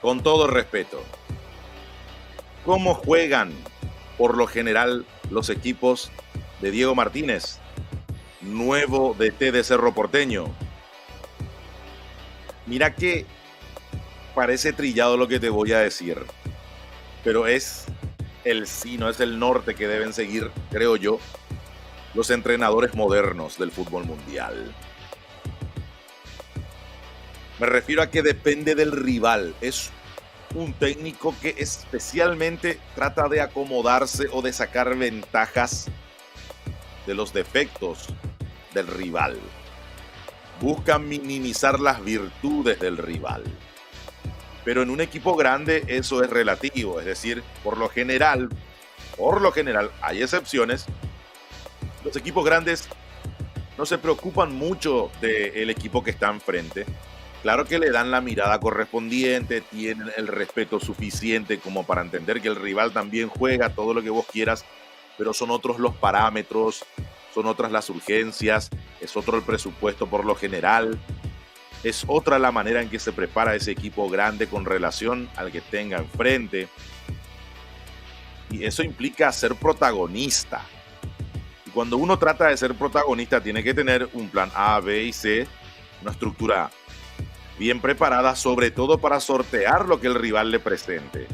Con todo respeto, ¿cómo juegan por lo general los equipos de Diego Martínez, nuevo DT de Cerro Porteño? Mira que parece trillado lo que te voy a decir, pero es el sí, no es el norte que deben seguir, creo yo, los entrenadores modernos del fútbol mundial. Me refiero a que depende del rival. Es un técnico que especialmente trata de acomodarse o de sacar ventajas de los defectos del rival. Busca minimizar las virtudes del rival. Pero en un equipo grande eso es relativo, es decir, por lo general, hay excepciones. Los equipos grandes no se preocupan mucho del equipo que está enfrente. Claro que le dan la mirada correspondiente, tienen el respeto suficiente como para entender que el rival también juega todo lo que vos quieras, pero son otros los parámetros, son otras las urgencias, es otro el presupuesto por lo general, es otra la manera en que se prepara ese equipo grande con relación al que tenga enfrente. Y eso implica ser protagonista. Y cuando uno trata de ser protagonista tiene que tener un plan A, B y C, una estructura bien preparada, sobre todo para sortear lo que el rival le presente.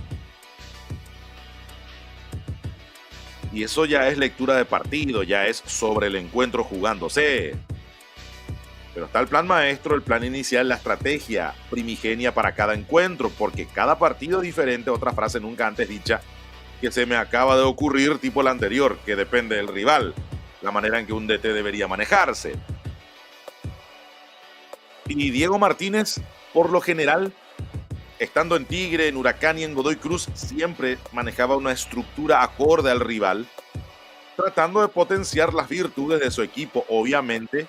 Y eso ya es lectura de partido, ya es sobre el encuentro jugándose. Pero está el plan maestro, el plan inicial, la estrategia primigenia para cada encuentro, porque cada partido es diferente. Otra frase nunca antes dicha que se me acaba de ocurrir, tipo la anterior, que depende del rival, la manera en que un DT debería manejarse. Y Diego Martínez, por lo general, estando en Tigre, en Huracán y en Godoy Cruz, siempre manejaba una estructura acorde al rival, tratando de potenciar las virtudes de su equipo, obviamente,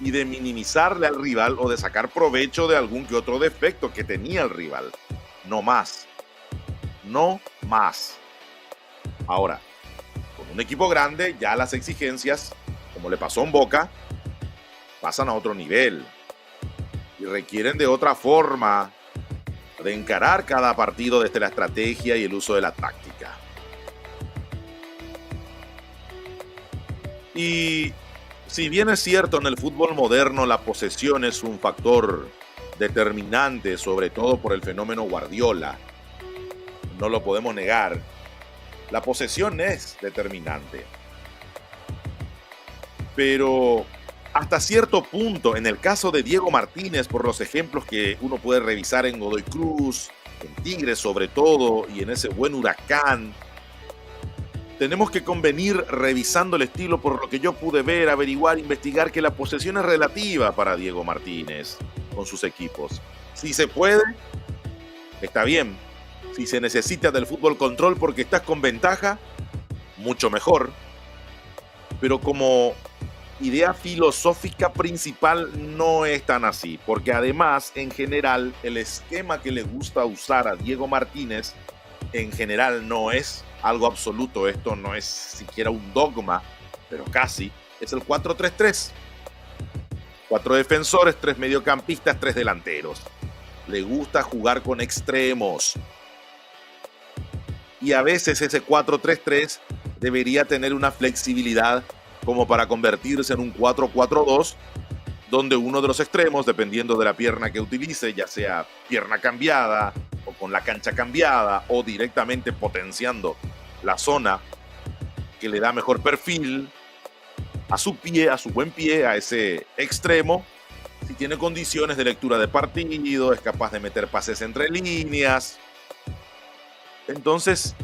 y de minimizarle al rival o de sacar provecho de algún que otro defecto que tenía el rival. No más. No más. Ahora, con un equipo grande, ya las exigencias, como le pasó en Boca, pasan a otro nivel y requieren de otra forma de encarar cada partido desde la estrategia y el uso de la táctica. Y si bien es cierto, en el fútbol moderno la posesión es un factor determinante, sobre todo por el fenómeno Guardiola, no lo podemos negar, la posesión es determinante. Pero hasta cierto punto, en el caso de Diego Martínez, por los ejemplos que uno puede revisar en Godoy Cruz, en Tigre sobre todo, y en ese buen Huracán, tenemos que convenir, revisando el estilo, por lo que yo pude ver, averiguar, investigar, que la posesión es relativa para Diego Martínez con sus equipos. Si se puede, está bien. Si se necesita del fútbol control porque estás con ventaja, mucho mejor. Pero como idea filosófica principal no es tan así, porque además, en general, el esquema que le gusta usar a Diego Martínez, en general no es algo absoluto, esto no es siquiera un dogma, pero casi, es el 4-3-3. 4 defensores, 3 mediocampistas, 3 delanteros. Le gusta jugar con extremos. Y a veces ese 4-3-3 debería tener una flexibilidad como para convertirse en un 4-4-2, donde uno de los extremos, dependiendo de la pierna que utilice, ya sea pierna cambiada o con la cancha cambiada o directamente potenciando la zona que le da mejor perfil a su pie, a su buen pie, a ese extremo, si tiene condiciones de lectura de partido, es capaz de meter pases entre líneas. Entonces,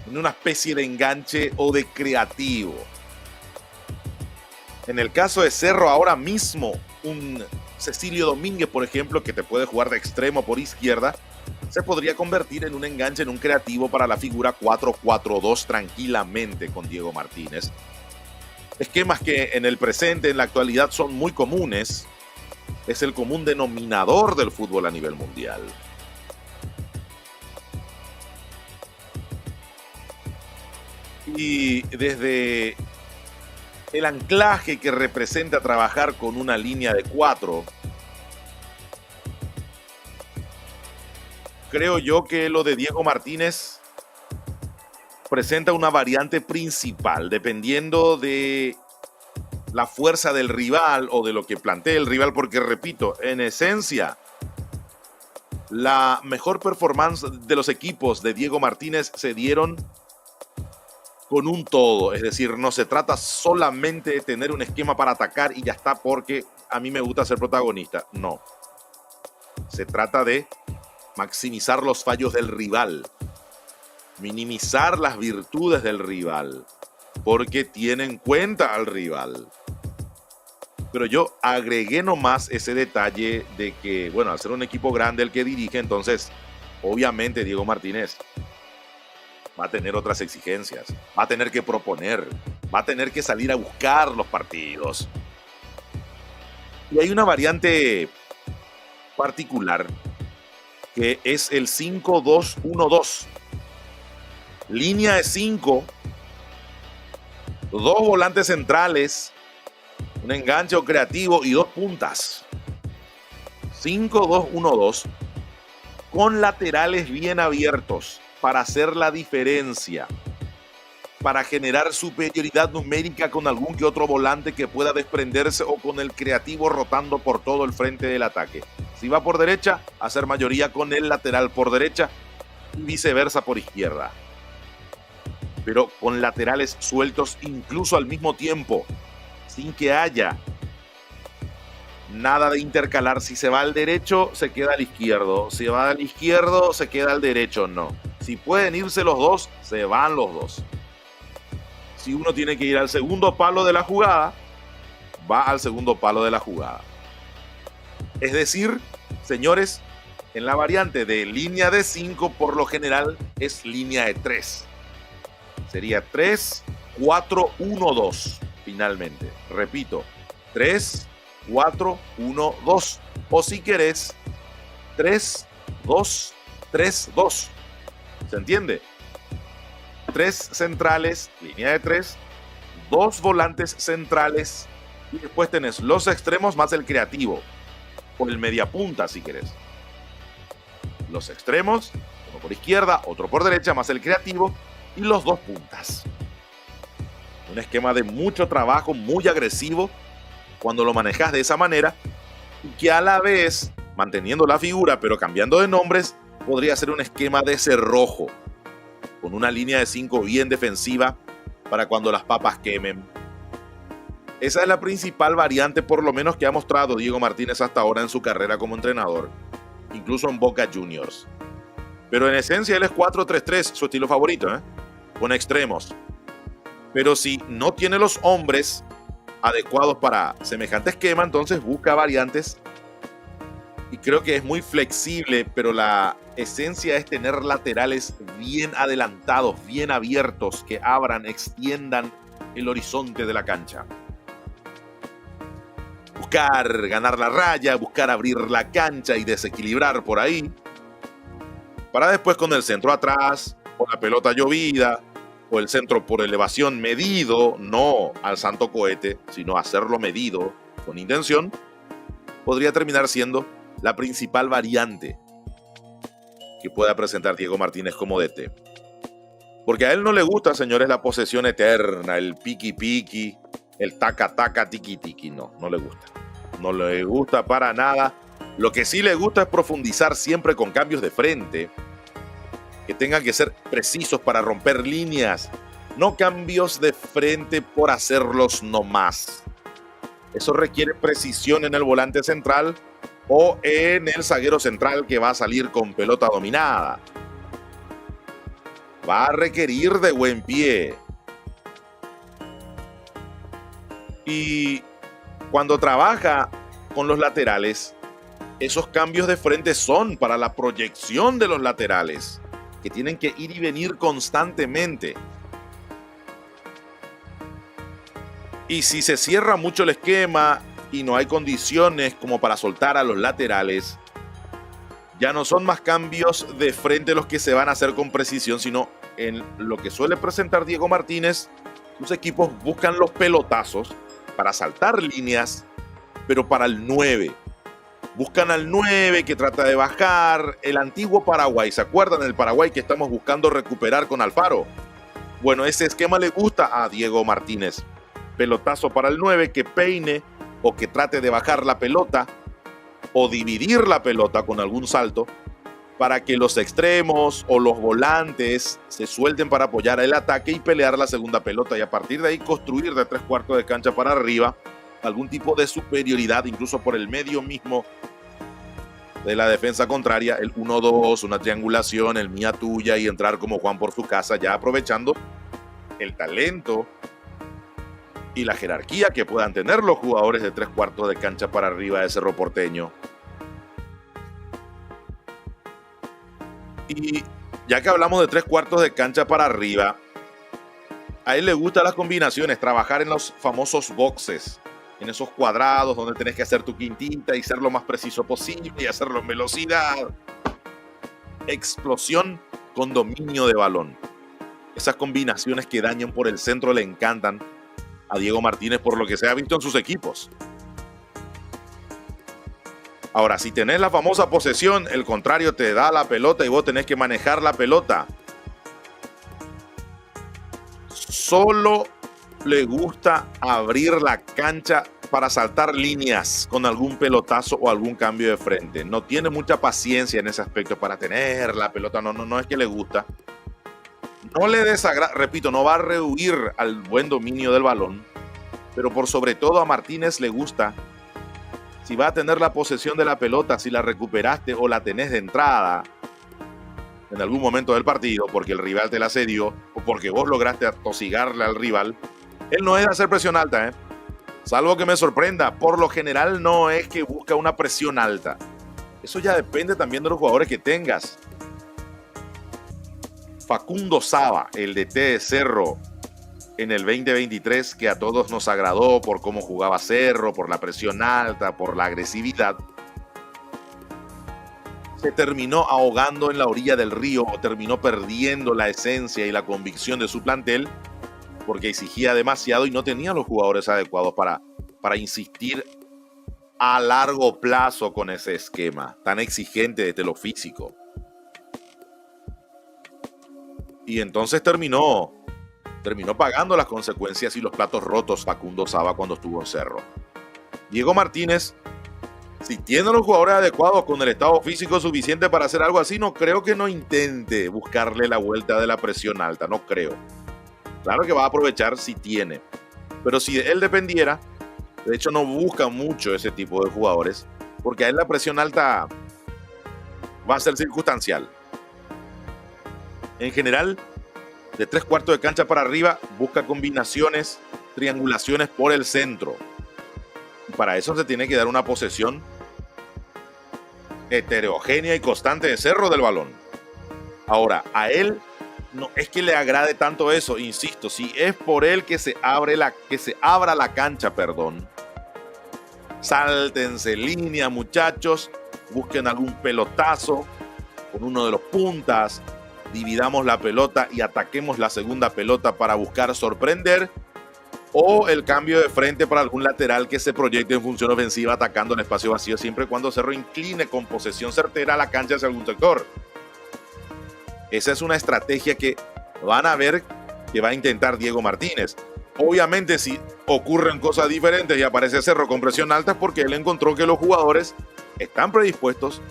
en una especie de enganche o de creativo. En el caso de Cerro, ahora mismo, un Cecilio Domínguez, por ejemplo, que te puede jugar de extremo por izquierda, se podría convertir en un enganche, en un creativo para la figura 4-4-2 tranquilamente con Diego Martínez. Esquemas que en el presente, en la actualidad, son muy comunes. Es el común denominador del fútbol a nivel mundial. Y desde el anclaje que representa trabajar con una línea de 4, creo yo que lo de Diego Martínez presenta una variante principal, dependiendo de la fuerza del rival o de lo que plantee el rival, porque repito, en esencia, la mejor performance de los equipos de Diego Martínez se dieron con un todo, es decir, no se trata solamente de tener un esquema para atacar y ya está porque a mí me gusta ser protagonista, no. Se trata de maximizar los fallos del rival, minimizar las virtudes del rival, porque tiene en cuenta al rival. Pero yo agregué nomás ese detalle de que, bueno, al ser un equipo grande el que dirige, entonces, obviamente Diego Martínez va a tener otras exigencias, va a tener que proponer, va a tener que salir a buscar los partidos. Y hay una variante particular que es el 5-2-1-2. Línea de 5, 2 volantes centrales, un enganche creativo y 2 puntas. 5-2-1-2 con laterales bien abiertos para hacer la diferencia, para generar superioridad numérica con algún que otro volante que pueda desprenderse o con el creativo rotando por todo el frente del ataque. Si va por derecha, hacer mayoría con el lateral por derecha y viceversa por izquierda. Pero con laterales sueltos incluso al mismo tiempo, sin que haya nada de intercalar. Si se va al derecho, se queda al izquierdo. Si va al izquierdo, se queda al derecho. No. Si pueden irse los dos, se van los dos. Si uno tiene que ir al segundo palo de la jugada, va al segundo palo de la jugada. Es decir, señores, en la variante de línea de 5, por lo general es línea de 3. Sería 3-4-1-2 finalmente. Repito, 3-4-1-2. O si querés, 3-2-3-2. ¿Se entiende? 3 centrales, línea de 3, 2 volantes centrales y después tenés los extremos más el creativo o el mediapunta si querés. Los extremos, uno por izquierda, otro por derecha más el creativo y los 2 puntas. Un esquema de mucho trabajo, muy agresivo cuando lo manejas de esa manera y que a la vez, manteniendo la figura pero cambiando de nombres, podría ser un esquema de cerrojo con una línea de 5 bien defensiva para cuando las papas quemen. Esa es la principal variante, por lo menos, que ha mostrado Diego Martínez hasta ahora en su carrera como entrenador, incluso en Boca Juniors. Pero en esencia él es 4-3-3, su estilo favorito, con extremos. Pero si no tiene los hombres adecuados para semejante esquema, entonces busca variantes. Y creo que es muy flexible, pero la esencia es tener laterales bien adelantados, bien abiertos, que abran, extiendan el horizonte de la cancha. Buscar ganar la raya, buscar abrir la cancha y desequilibrar por ahí, para después con el centro atrás, o la pelota llovida, o el centro por elevación medido, no al santo cohete, sino hacerlo medido, con intención, podría terminar siendo la principal variante que pueda presentar Diego Martínez como DT. Porque a él no le gusta, señores, la posesión eterna, el piqui-piqui, el taca-taca, tiqui-tiqui. No le gusta. No le gusta para nada. Lo que sí le gusta es profundizar siempre con cambios de frente, que tengan que ser precisos para romper líneas, no cambios de frente por hacerlos nomás. Eso requiere precisión en el volante central o en el zaguero central que va a salir con pelota dominada. Va a requerir de buen pie. Y cuando trabaja con los laterales, esos cambios de frente son para la proyección de los laterales, que tienen que ir y venir constantemente. Y si se cierra mucho el esquema y no hay condiciones como para soltar a los laterales, ya no son más cambios de frente los que se van a hacer con precisión, sino en lo que suele presentar Diego Martínez, los equipos buscan los pelotazos para saltar líneas, pero para el 9, Buscan al 9 que trata de bajar. El antiguo Paraguay, ¿se acuerdan del Paraguay que estamos buscando recuperar con Alfaro? Bueno, ese esquema le gusta a Diego Martínez. Pelotazo para el 9 que peine o que trate de bajar la pelota o dividir la pelota con algún salto para que los extremos o los volantes se suelten para apoyar el ataque y pelear la segunda pelota, y a partir de ahí construir de 3/4 de cancha para arriba algún tipo de superioridad, incluso por el medio mismo de la defensa contraria, el 1-2, una triangulación, el mía tuya, y entrar como Juan por su casa, ya aprovechando el talento y la jerarquía que puedan tener los jugadores de 3/4 de cancha para arriba de Cerro Porteño. Y ya que hablamos de 3/4 de cancha para arriba, a él le gustan las combinaciones, trabajar en los famosos boxes, en esos cuadrados donde tenés que hacer tu quintita y ser lo más preciso posible y hacerlo en velocidad. Explosión con dominio de balón. Esas combinaciones que dañan por el centro le encantan a Diego Martínez por lo que se ha visto en sus equipos. Ahora, si tenés la famosa posesión, el contrario te da la pelota y vos tenés que manejar la pelota. Solo le gusta abrir la cancha para saltar líneas con algún pelotazo o algún cambio de frente. No tiene mucha paciencia en ese aspecto para tener la pelota. No es que le gusta. No le desagrada, repito, no va a rehuir al buen dominio del balón, pero por sobre todo a Martínez le gusta, si va a tener la posesión de la pelota, si la recuperaste o la tenés de entrada en algún momento del partido, porque el rival te la cedió o porque vos lograste atosigarle al rival, él no es de hacer presión alta, salvo que me sorprenda. Por lo general no es que busca una presión alta. Eso ya depende también de los jugadores que tengas. Facundo Saba, el DT de Cerro en el 2023, que a todos nos agradó por cómo jugaba Cerro, por la presión alta, por la agresividad, se terminó ahogando en la orilla del río o terminó perdiendo la esencia y la convicción de su plantel porque exigía demasiado y no tenía los jugadores adecuados para insistir a largo plazo con ese esquema tan exigente desde lo físico. Y entonces terminó pagando las consecuencias y los platos rotos Facundo Saba cuando estuvo en Cerro. Diego Martínez, si tiene los jugadores adecuados con el estado físico suficiente para hacer algo así, no creo que no intente buscarle la vuelta de la presión alta, no creo. Claro que va a aprovechar si tiene, pero si él dependiera, de hecho no busca mucho ese tipo de jugadores, porque a él la presión alta va a ser circunstancial. En general, de 3/4 de cancha para arriba, busca combinaciones, triangulaciones por el centro. Y para eso se tiene que dar una posesión heterogénea y constante de Cerro del balón. Ahora, a él no es que le agrade tanto eso, insisto, si es por él que se abra la cancha, sáltense línea, muchachos, busquen algún pelotazo con uno de los puntas, dividamos la pelota y ataquemos la segunda pelota para buscar sorprender, o el cambio de frente para algún lateral que se proyecte en función ofensiva atacando en espacio vacío, siempre y cuando Cerro incline con posesión certera la cancha hacia algún sector. Esa es una estrategia que van a ver que va a intentar Diego Martínez. Obviamente, si ocurren cosas diferentes y aparece Cerro con presión alta, es porque él encontró que los jugadores están predispuestos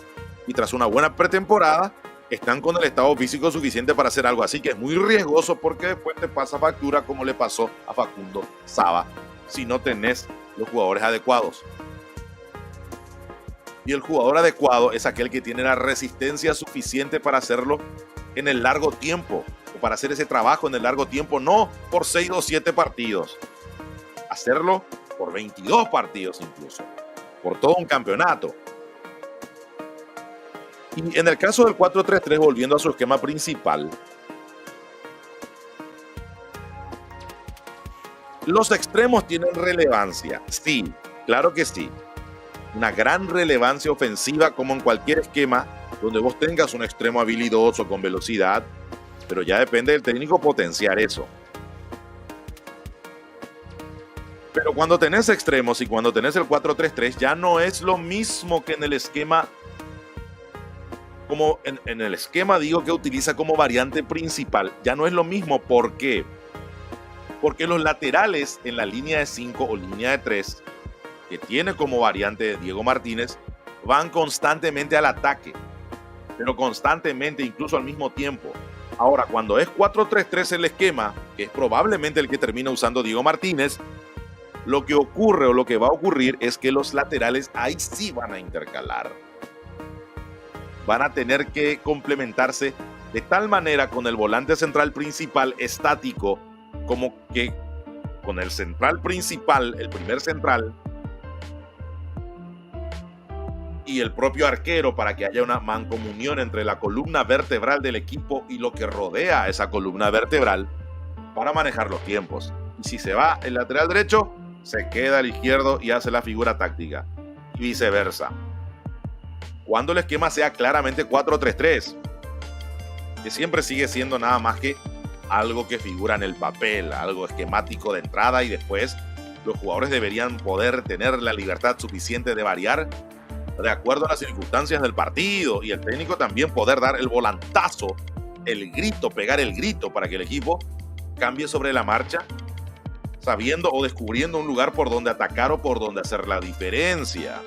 y tras una buena pretemporada están con el estado físico suficiente para hacer algo así, que es muy riesgoso porque después te pasa factura como le pasó a Facundo Saba si no tenés los jugadores adecuados. Y el jugador adecuado es aquel que tiene la resistencia suficiente para hacerlo en el largo tiempo, o para hacer ese trabajo en el largo tiempo, no por 6 o 7 partidos, hacerlo por 22 partidos incluso, por todo un campeonato. Y en el caso del 4-3-3, volviendo a su esquema principal, los extremos tienen relevancia, sí, claro que sí. Una gran relevancia ofensiva como en cualquier esquema donde vos tengas un extremo habilidoso con velocidad, pero ya depende del técnico potenciar eso. Pero cuando tenés extremos y cuando tenés el 4-3-3, ya no es lo mismo que en el esquema, como en el esquema digo que utiliza como variante principal. Ya no es lo mismo. ¿Por qué? Porque los laterales en la línea de 5 o línea de 3, que tiene como variante Diego Martínez, van constantemente al ataque, pero constantemente, incluso al mismo tiempo. Ahora, cuando es 4-3-3 el esquema, que es probablemente el que termina usando Diego Martínez, lo que ocurre o lo que va a ocurrir es que los laterales ahí sí van a intercalar. Van a tener que complementarse de tal manera con el volante central principal estático, como que con el central principal, el primer central, y el propio arquero, para que haya una mancomunión entre la columna vertebral del equipo y lo que rodea a esa columna vertebral para manejar los tiempos. Y si se va el lateral derecho, se queda el izquierdo y hace la figura táctica, y viceversa. Cuando el esquema sea claramente 4-3-3, que siempre sigue siendo nada más que algo que figura en el papel, algo esquemático de entrada, y después los jugadores deberían poder tener la libertad suficiente de variar de acuerdo a las circunstancias del partido, y el técnico también poder dar el volantazo, el grito, pegar el grito para que el equipo cambie sobre la marcha, sabiendo o descubriendo un lugar por donde atacar o por donde hacer la diferencia.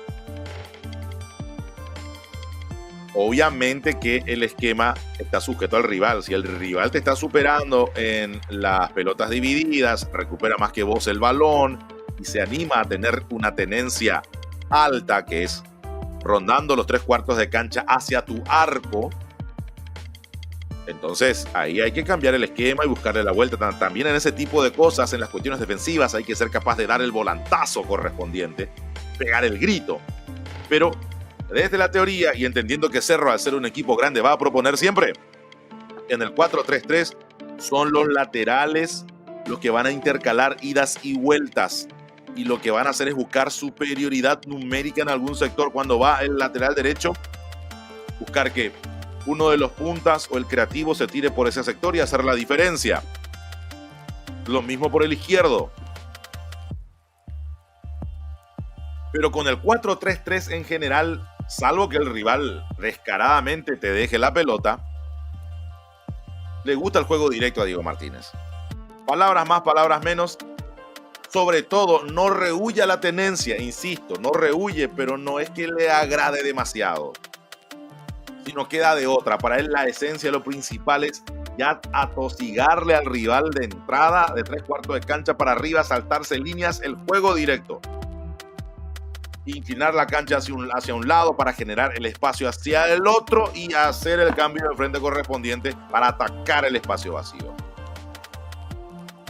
Obviamente que el esquema está sujeto al rival. Si el rival te está superando en las pelotas divididas, recupera más que vos el balón y se anima a tener una tenencia alta, que es rondando los 3/4 de cancha hacia tu arco, entonces ahí hay que cambiar el esquema y buscarle la vuelta. También en ese tipo de cosas, en las cuestiones defensivas, hay que ser capaz de dar el volantazo correspondiente, pegar el grito. Pero desde la teoría, y entendiendo que Cerro, al ser un equipo grande, va a proponer siempre en el 4-3-3, son los laterales los que van a intercalar idas y vueltas, y lo que van a hacer es buscar superioridad numérica en algún sector. Cuando va el lateral derecho, buscar que uno de los puntas o el creativo se tire por ese sector y hacer la diferencia. Lo mismo por el izquierdo. Pero con el 4-3-3 en general, salvo que el rival descaradamente te deje la pelota, le gusta el juego directo a Diego Martínez. Palabras más, palabras menos. Sobre todo, no rehúye la tenencia, insisto, no rehúye, pero no es que le agrade demasiado, sino queda de otra. Para él la esencia, lo principal es ya atosigarle al rival de entrada, de 3/4 de cancha para arriba, saltarse líneas, el juego directo. Inclinar la cancha hacia un lado para generar el espacio hacia el otro y hacer el cambio de frente correspondiente para atacar el espacio vacío.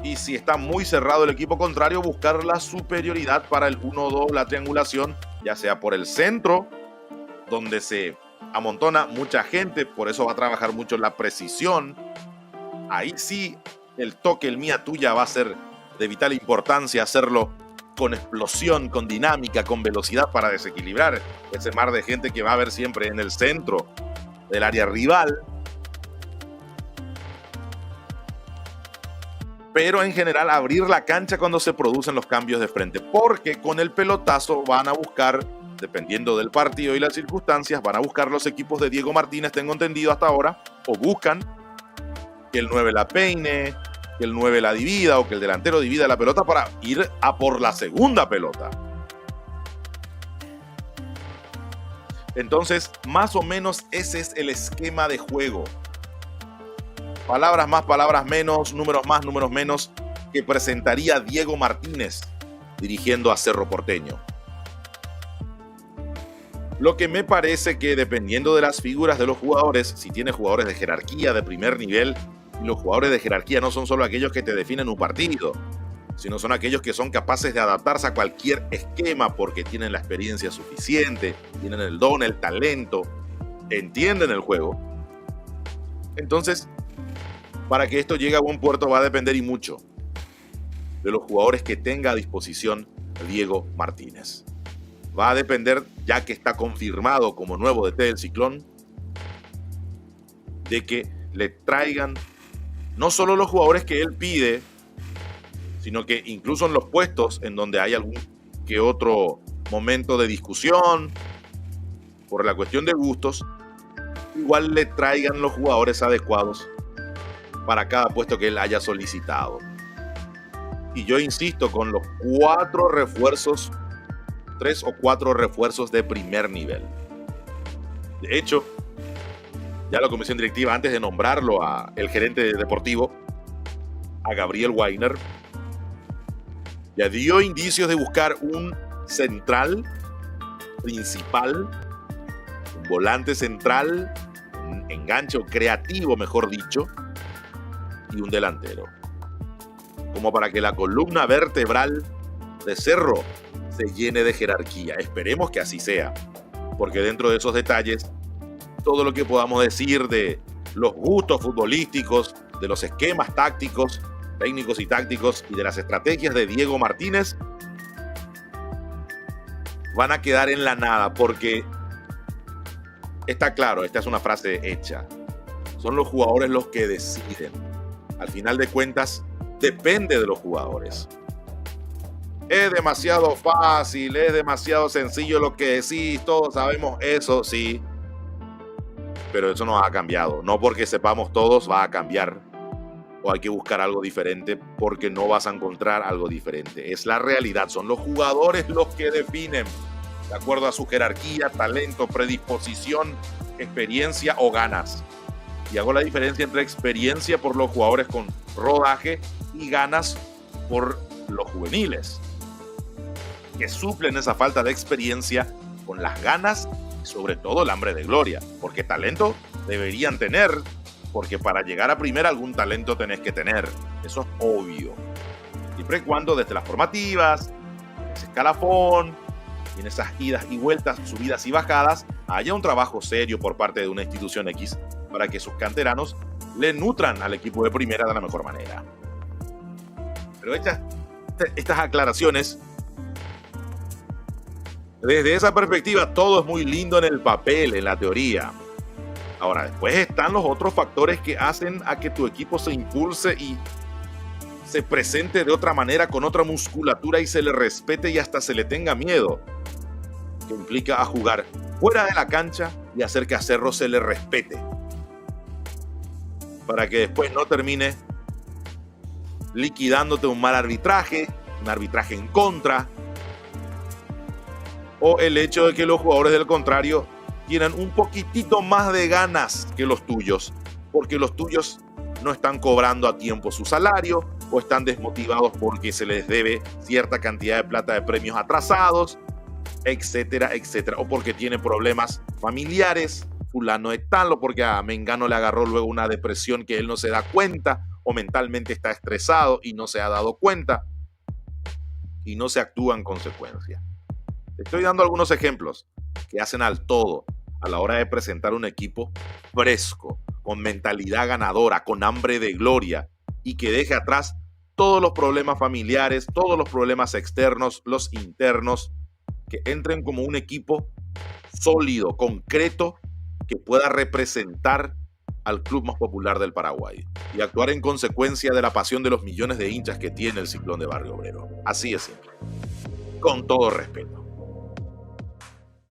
Y si está muy cerrado el equipo contrario, buscar la superioridad para el 1-2, la triangulación, ya sea por el centro, donde se amontona mucha gente, por eso va a trabajar mucho la precisión. Ahí sí, el toque, el mía tuya, va a ser de vital importancia, hacerlo con explosión, con dinámica, con velocidad, para desequilibrar ese mar de gente que va a haber siempre en el centro del área rival. Pero en general abrir la cancha cuando se producen los cambios de frente, porque con el pelotazo van a buscar, dependiendo del partido y las circunstancias, van a buscar los equipos de Diego Martínez, tengo entendido hasta ahora, o buscan que el 9 la peine, que el 9 la divida, o que el delantero divida la pelota para ir a por la segunda pelota. Entonces, más o menos ese es el esquema de juego. Palabras más, palabras menos, números más, números menos, que presentaría Diego Martínez dirigiendo a Cerro Porteño. Lo que me parece que, dependiendo de las figuras de los jugadores, si tiene jugadores de jerarquía de primer nivel, y los jugadores de jerarquía no son solo aquellos que te definen un partido, sino son aquellos que son capaces de adaptarse a cualquier esquema porque tienen la experiencia suficiente, tienen el don, el talento, entienden el juego. Entonces, para que esto llegue a buen puerto va a depender, y mucho, de los jugadores que tenga a disposición Diego Martínez. Va a depender, ya que está confirmado como nuevo DT del Ciclón, de que le traigan no solo los jugadores que él pide, sino que incluso en los puestos en donde hay algún que otro momento de discusión por la cuestión de gustos, igual le traigan los jugadores adecuados para cada puesto que él haya solicitado. Y yo insisto con los 4 refuerzos, 3 o 4 refuerzos de primer nivel. De hecho, ya la comisión directiva, antes de nombrarlo a el gerente deportivo, a Gabriel Weiner, ya dio indicios de buscar un central principal, un volante central, un enganche creativo, mejor dicho, y un delantero. Como para que la columna vertebral de Cerro se llene de jerarquía. Esperemos que así sea, porque dentro de esos detalles, todo lo que podamos decir de los gustos futbolísticos, de los esquemas tácticos, técnicos y tácticos, y de las estrategias de Diego Martínez, van a quedar en la nada, porque está claro, esta es una frase hecha. Son los jugadores los que deciden. Al final de cuentas, depende de los jugadores. Es demasiado fácil, es demasiado sencillo lo que decís, todos sabemos eso, sí. Pero eso no ha cambiado. No porque sepamos todos va a cambiar. O hay que buscar algo diferente porque no vas a encontrar algo diferente. Es la realidad, son los jugadores los que definen, de acuerdo a su jerarquía, talento, predisposición, experiencia o ganas. Y hago la diferencia entre experiencia por los jugadores con rodaje y ganas por los juveniles, que suplen esa falta de experiencia con las ganas y sobre todo el hambre de gloria, porque talento deberían tener, porque para llegar a primera algún talento tenés que tener, eso es obvio, siempre y cuando desde las formativas, ese escalafón, y en esas idas y vueltas, subidas y bajadas, haya un trabajo serio por parte de una institución X para que sus canteranos le nutran al equipo de primera de la mejor manera. Pero estas aclaraciones, desde esa perspectiva, todo es muy lindo en el papel, en la teoría. Ahora, después están los otros factores que hacen a que tu equipo se impulse y se presente de otra manera, con otra musculatura, y se le respete y hasta se le tenga miedo, que implica a jugar fuera de la cancha y hacer que a Cerro se le respete, para que después no termine liquidándote un mal arbitraje, un arbitraje en contra, o el hecho de que los jugadores del contrario tienen un poquitito más de ganas que los tuyos, porque los tuyos no están cobrando a tiempo su salario, o están desmotivados porque se les debe cierta cantidad de plata de premios atrasados, etcétera, etcétera, o porque tiene problemas familiares, fulano de tal, o porque a Mengano le agarró luego una depresión que él no se da cuenta, o mentalmente está estresado y no se ha dado cuenta, y no se actúa en consecuencia. Te estoy dando algunos ejemplos que hacen al todo a la hora de presentar un equipo fresco, con mentalidad ganadora, con hambre de gloria, y que deje atrás todos los problemas familiares, todos los problemas externos, los internos, que entren como un equipo sólido, concreto, que pueda representar al club más popular del Paraguay y actuar en consecuencia de la pasión de los millones de hinchas que tiene el Ciclón de Barrio Obrero. Así es simple. Con todo respeto.